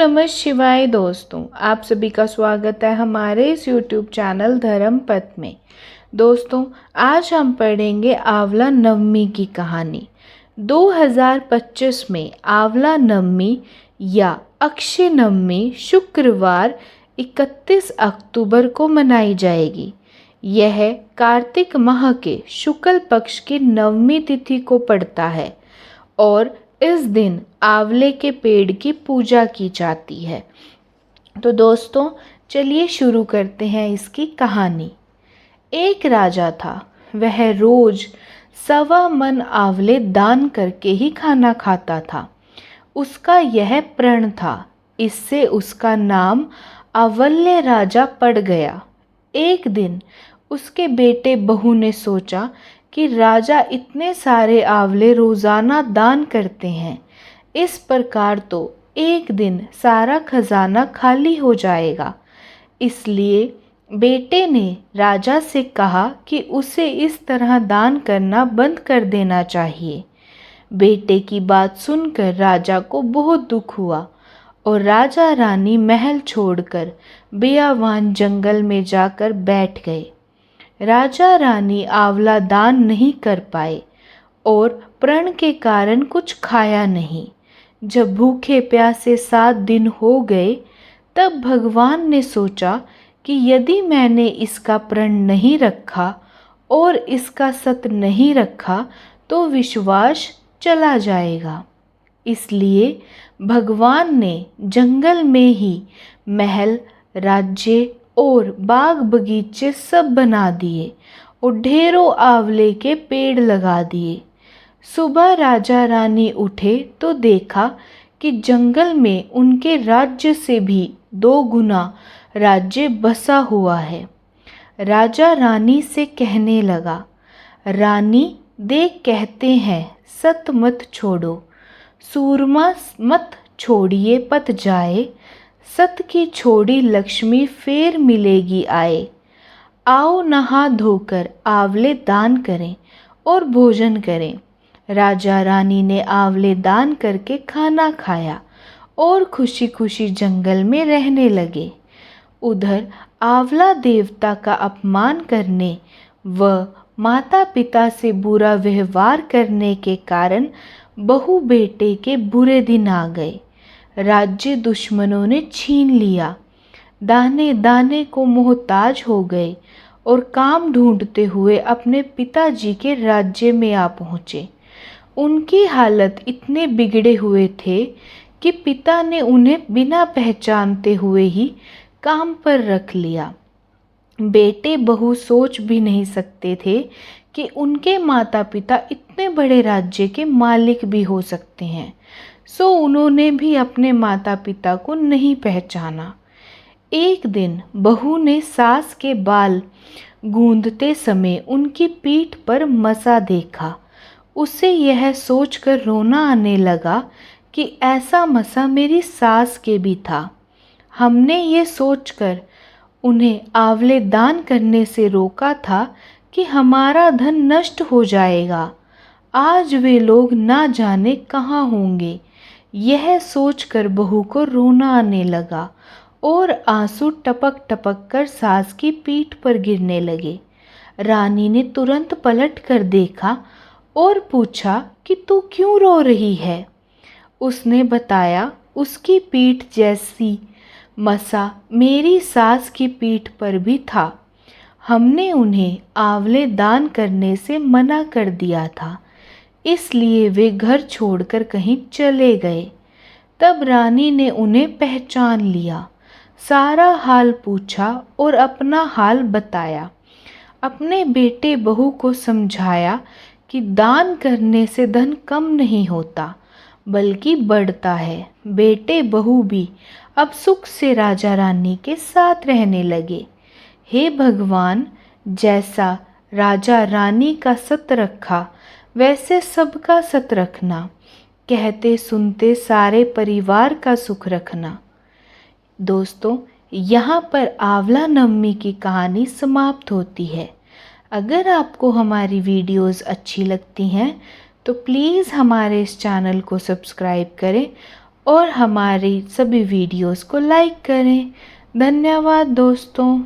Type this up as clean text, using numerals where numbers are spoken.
नमः शिवाय दोस्तों, आप सभी का स्वागत है हमारे इस YouTube चैनल धर्म पथ में। दोस्तों, आज हम पढ़ेंगे आंवला नवमी की कहानी। 2025 में आंवला नवमी या अक्षय नवमी शुक्रवार 31 अक्टूबर को मनाई जाएगी। यह कार्तिक माह के शुक्ल पक्ष की नवमी तिथि को पड़ता है और इस दिन आंवले के पेड़ की पूजा की जाती है। तो दोस्तों, चलिए शुरू करते हैं इसकी कहानी। एक राजा था। वह रोज 1.25 मन आंवले दान करके ही खाना खाता था। उसका यह प्रण था। इससे उसका नाम आंवल्य राजा पड़ गया। एक दिन उसके बेटे बहू ने सोचा कि राजा इतने सारे आंवले रोजाना दान करते हैं, इस प्रकार तो एक दिन सारा खजाना खाली हो जाएगा। इसलिए बेटे ने राजा से कहा कि उसे इस तरह दान करना बंद कर देना चाहिए। बेटे की बात सुनकर राजा को बहुत दुख हुआ और राजा रानी महल छोड़कर बियावान जंगल में जाकर बैठ गए। राजा रानी आंवला दान नहीं कर पाए और प्रण के कारण कुछ खाया नहीं। जब भूखे प्यासे 7 दिन हो गए, तब भगवान ने सोचा कि यदि मैंने इसका प्रण नहीं रखा और इसका सत नहीं रखा तो विश्वास चला जाएगा। इसलिए भगवान ने जंगल में ही महल, राज्य और बाग बगीचे सब बना दिए और ढेरों आंवले के पेड़ लगा दिए। सुबह राजा रानी उठे तो देखा कि जंगल में उनके राज्य से भी 2 गुना राज्य बसा हुआ है। राजा रानी से कहने लगा, रानी देख कहते हैं सत मत छोड़ो, सूरमा मत छोड़िए पत जाए, सत की छोड़ी लक्ष्मी फेर मिलेगी आए। आओ नहा धोकर आंवले दान करें और भोजन करें। राजा रानी ने आंवले दान करके खाना खाया और खुशी खुशी जंगल में रहने लगे। उधर आंवला देवता का अपमान करने व माता पिता से बुरा व्यवहार करने के कारण बहू बेटे के बुरे दिन आ गए। राज्य दुश्मनों ने छीन लिया। दाने दाने को मोहताज हो गए और काम ढूंढते हुए अपने पिताजी के राज्य में आ पहुँचे। उनकी हालत इतने बिगड़े हुए थे कि पिता ने उन्हें बिना पहचानते हुए ही काम पर रख लिया। बेटे बहू सोच भी नहीं सकते थे कि उनके माता पिता इतने बड़े राज्य के मालिक भी हो सकते हैं। सो उन्होंने भी अपने माता पिता को नहीं पहचाना। एक दिन बहू ने सास के बाल गूंदते समय उनकी पीठ पर मसा देखा। उसे यह सोचकर रोना आने लगा कि ऐसा मसा मेरी सास के भी था। हमने ये सोचकर उन्हें आंवले दान करने से रोका था कि हमारा धन नष्ट हो जाएगा। आज वे लोग ना जाने कहाँ होंगे। यह सोचकर बहू को रोना आने लगा और आंसू टपक टपक कर सास की पीठ पर गिरने लगे। रानी ने तुरंत पलट कर देखा और पूछा कि तू क्यों रो रही है। उसने बताया उसकी पीठ जैसी मसा मेरी सास की पीठ पर भी था। हमने उन्हें आंवले दान करने से मना कर दिया था, इसलिए वे घर छोड़कर कहीं चले गए। तब रानी ने उन्हें पहचान लिया, सारा हाल पूछा और अपना हाल बताया। अपने बेटे बहू को समझाया कि दान करने से धन कम नहीं होता बल्कि बढ़ता है। बेटे बहू भी अब सुख से राजा रानी के साथ रहने लगे। हे भगवान, जैसा राजा रानी का सत रखा वैसे सबका सत रखना। कहते सुनते सारे परिवार का सुख रखना। दोस्तों, यहाँ पर आंवला नवमी की कहानी समाप्त होती है। अगर आपको हमारी वीडियोस अच्छी लगती हैं तो प्लीज़ हमारे इस चैनल को सब्सक्राइब करें और हमारी सभी वीडियोस को लाइक करें। धन्यवाद दोस्तों।